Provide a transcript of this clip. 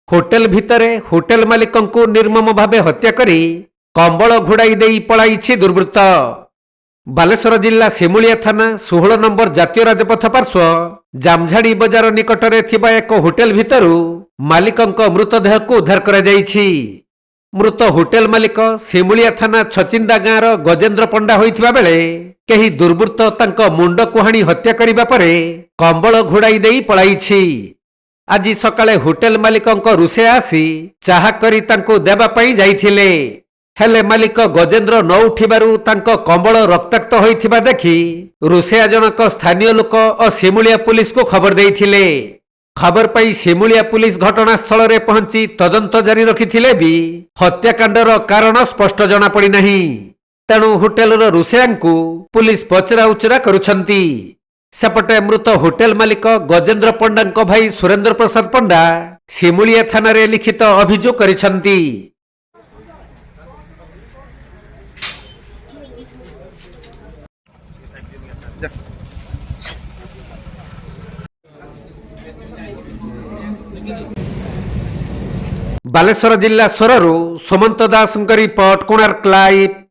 Hotel भितरे hotel मालिक को निर्मम भावे हत्या करी कंबल घोड़ाई देई पଳାଇଛି दुर्वृत्त। बालेश्वर जिला सिमुलिया थाना 16 नंबर जातीय राजपथ पार्श्व जामझाड़ी बजार निकटरे थिबा एक होटेल भितरु मालिकंक मृतदेह को उद्धार करा जायछि। मृत होटेल मालिक सिमुलिया थाना छचिंदा गाँर गजेंद्र पंडा होइथिबा बेले केही दुर्वृत्त तांक मुंड कुहाणी हत्या करिबा परे कंबल घोड़ाई देई पଳାଇछि। आज सकाळे होटेल मालिकंक रुषे आसी चाहा करी तांको देबा पई जाइथिले, हेले मालिक गजेंद्र न उठिबारु तांको कंबल रक्ताक्त होइथिबा देखि रुषेया जनक स्थानीय लोक और सिमुलिया पुलिस को खबर देइथिले। खबर पाई सिमुलिया पुलिस घटनास्थल रे पहुंची तदंत जारी रखिथिले भी हत्याकांडर कारण स्पष्ट जना पड़ी नहीं। तेणु होटेलर रुषेयांकु पुलिस पचरा उचरा करुछंती। सेपटे मृत होटेल मालिक गजेंद्र पंडा भाई सुरेंद्र प्रसाद पंडा सिमुलिया थाना रे लिखित अभियोग करिछंती। बालेश्वर जिला सोररू सुमंत दास रिपोर्ट कोणार्क लाइव।